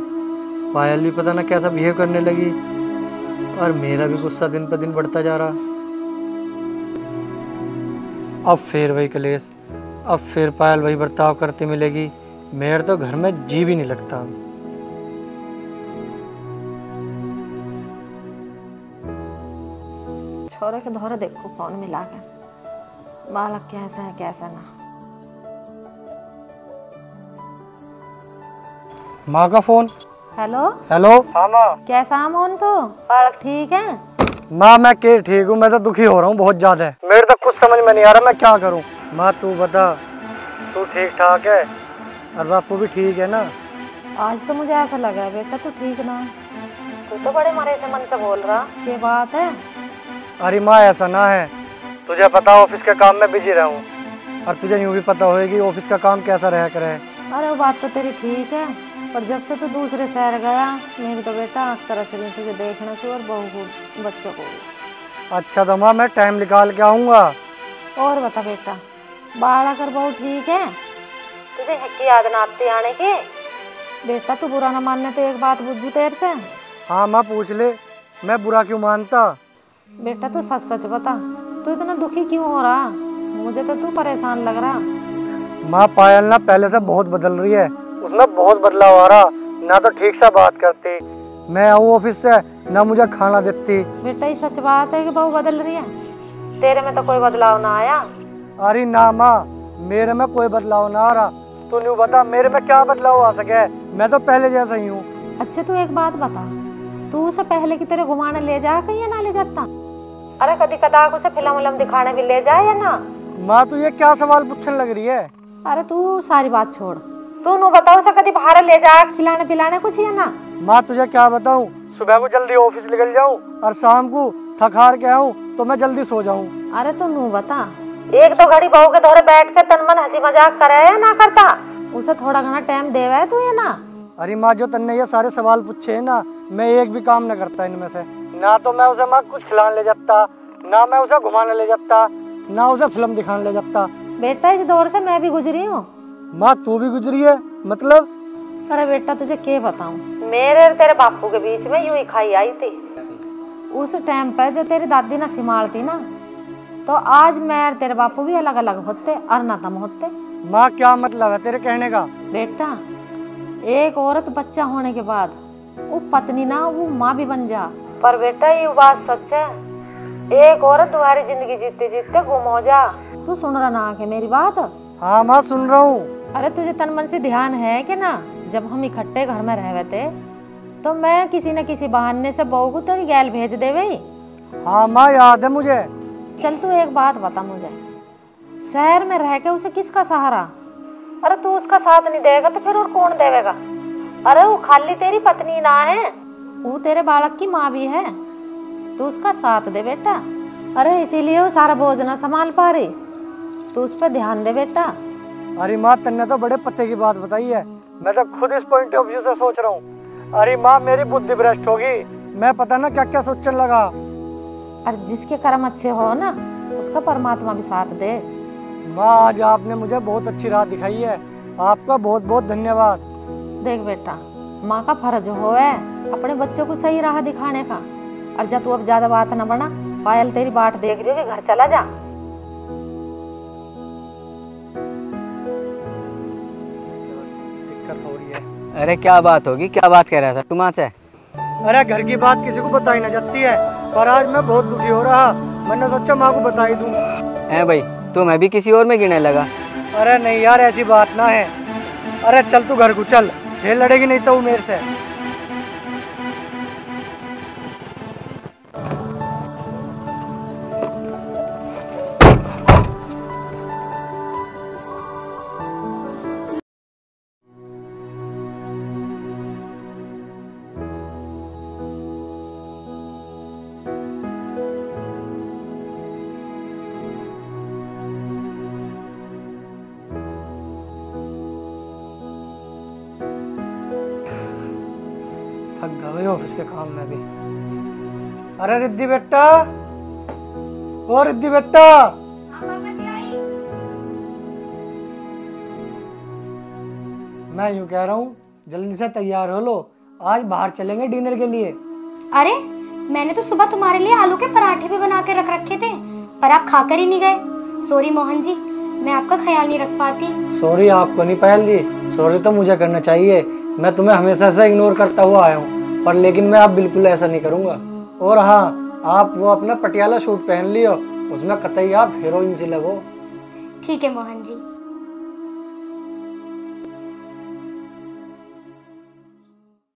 S7: पायल भी पता ना कैसा बिहेव करने लगी और मेरा भी गुस्सा दिन पर दिन बढ़ता जा रहा। अब फिर वही कलेश, अब फिर पायल वही बर्ताव करती मिलेगी। मेरे तो घर में जी भी नहीं लगता।
S4: छोरे के धोरे देखो फोन मिला के, बालक कैसा है कैसा ना।
S7: माँ का फोन।
S4: Hello
S7: hello. हाँ माँ।
S4: कैसा है मोहन तो? बालक ठीक है?
S7: माँ मैं के ठीक हूँ, मैं तो दुखी हो रहा हूँ बहुत ज्यादा। मेरे तो कुछ समझ में नहीं आ रहा मैं क्या करूँ। माँ तू बता, तू ठीक ठाक है और बापू भी ठीक है ना?
S4: आज तो मुझे ऐसा लगा है बेटा तू ठीक ना, तू तो बड़े मरे से मन से बोल रहा, क्या बात है?
S7: अरे माँ ऐसा ना है, तुझे पता ऑफिस के काम में बिजी रहूं और तुझे यूँ भी पता होगी ऑफिस का काम कैसा रहा करे।
S4: अरे वो बात तो तेरी ठीक है, पर जब से तू दूसरे शहर गया मेरी तो बेटा आँख तरस रही तुझे देखने की और बहू को बच्चों को।
S7: अच्छा तो माँ मैं टाइम निकाल के आऊँगा।
S4: और बता बेटा, बाड़ा कर बहू ठीक है? तुझे की याद ना आती आने की? बेटा तू बुरा ना मानने तो एक बात बुझू तेरे से।
S7: हाँ माँ पूछ ले, मैं बुरा क्यों मानता।
S4: बेटा तू सच सच बता, तू इतना दुखी क्यों हो रहा? मुझे तो तू परेशान लग रहा।
S7: माँ पायल ना पहले से बहुत बदल रही है, उसमें बहुत बदलाव आ रहा। ना तो ठीक से बात करती, मैं आऊँ ऑफिस से ना मुझे खाना देती।
S4: बेटा ये सच बात है कि बहू बदल रही है? तेरे में तो कोई बदलाव ना आया?
S7: अरे ना माँ, मेरे में कोई बदलाव ना आ रहा। तू नहीं बता मेरे में क्या बदलाव आ सके, मैं तो पहले जैसा ही हूँ।
S4: अच्छा तू एक बात बता, तू उसे पहले की तरह घुमाने ले जा कहीं या ना ले जाता? अरे कभी कदार उसे फिल्म विलम दिखाने भी ले जाए या ना?
S7: माँ तू ये क्या सवाल पूछने लग रही है?
S4: अरे तू सारी बात छोड़, तू नु बताओ उसे कभी बाहर ले जा खिलाने पिलाने कुछ या ना?
S7: माँ तुझे क्या बताऊँ, सुबह को जल्दी ऑफिस निकल जाऊँ और शाम को थक हार के आऊँ तो मैं जल्दी सो जाऊँ।
S4: अरे तू नु बता, एक दो घड़ी बहू के दौरे बैठ के तन मन हंसी मजाक करे या ना करता? उसे थोड़ा घना टाइम देवे तू या ना?
S7: अरे माँ जो तन्ने ये सारे सवाल पूछे है ना, मैं एक भी काम न करता इनमें से। ना तो मैं उसे माँ कुछ खिलाने ले जाता, ना मैं उसे घुमाने ले जाता, ना उसे फिल्म दिखाने ले जाता।
S4: बेटा इस दौर से मैं भी गुजरी हूँ।
S7: माँ तू भी गुजरी है मतलब?
S4: अरे बेटा तुझे क्या बताऊँ, मेरे और तेरे बापू के बीच में यूं ही खाई आई थी। उस टाइम पे जो तेरी दादी ना सिमारती ना, तो आज मैं और तेरे बापू भी अलग अलग होते और ना तुम होते।
S7: माँ क्या मतलब है तेरे कहने का?
S4: बेटा एक औरत बच्चा होने के बाद वो पत्नी ना वो माँ भी बन जा, पर बेटा ये बात सच है, एक औरत तुम्हारी जिंदगी जीते जीते गुम हो जा। तू सुन रहा ना आके मेरी बात?
S7: हाँ माँ सुन रहा हूँ।
S4: अरे तुझे तन मन से ध्यान है कि ना, जब हम इकट्ठे घर में रहे थे तो मैं किसी न किसी बहाने से बहू को तेरी गैल भेज दे गई।
S7: हाँ माँ याद है मुझे।
S4: चल तू एक बात बता मुझे, शहर में रह के उसे किसका सहारा? अरे तू उसका साथ नहीं देगा तो फिर और कौन देवेगा? अरे वो खाली तेरी पत्नी ना है, वो तेरे बालक की माँ भी है, तू उसका साथ दे बेटा। अरे इसीलिए वो सारा बोझ ना संभाल पा रही, तू उस पर ध्यान दे बेटा।
S7: अरे माँ तन्ने तो बड़े पते की बात बताई है, मैं तो खुद इस पॉइंट ऑफ व्यू से सोच रहा हूँ। अरे माँ मेरी बुद्धि भ्रष्ट होगी, मैं पता ना क्या क्या सोचने लगा।
S4: अरे जिसके कर्म अच्छे हो ना उसका परमात्मा भी साथ दे।
S7: माँ आज आपने मुझे बहुत अच्छी राह दिखाई है, आपका बहुत बहुत धन्यवाद।
S4: देख बेटा, माँ का फर्ज हो है अपने बच्चों को सही राह दिखाने का। और जब तू अब ज्यादा बात न बना, पायल तेरी बाट देख रही हो कि घर चला जा।
S7: दिक्कत हो रही है।
S10: अरे क्या बात होगी, क्या बात कह रहा था तुम से?
S7: अरे घर की बात किसी को बताई ना जाती है, पर आज मैं बहुत दुखी हो रहा, मैंने सोचा माँ को बता ही दूं।
S10: है भाई, तो मैं भी किसी और में गिरने लगा।
S7: अरे नहीं यार ऐसी बात ना है। अरे चल तू घर को चल, ये लड़ेगी नहीं तो मेरे से। थक गए ऑफिस के काम में भी। अरे रिद्धि बेटा, ओ रिद्धि बेटा। मैं यूं कह रहा हूँ जल्दी से तैयार हो लो, आज बाहर चलेंगे डिनर के लिए।
S6: अरे मैंने तो सुबह तुम्हारे लिए आलू के पराठे भी बना के रख रखे थे, पर आप खाकर ही नहीं गए। सॉरी मोहन जी, मैं आपका ख्याल नहीं रख पाती।
S7: सॉरी आपको नहीं पायल जी, सॉरी तो मुझे करना चाहिए। मैं तुम्हें हमेशा से इग्नोर करता हुआ आया हूँ, पर लेकिन मैं अब बिल्कुल ऐसा नहीं करूँगा। और हाँ, आप वो अपना पटियाला सूट पहन लियो, उसमें कतई आप हीरोइन सी लगो।
S6: ठीक है मोहन जी।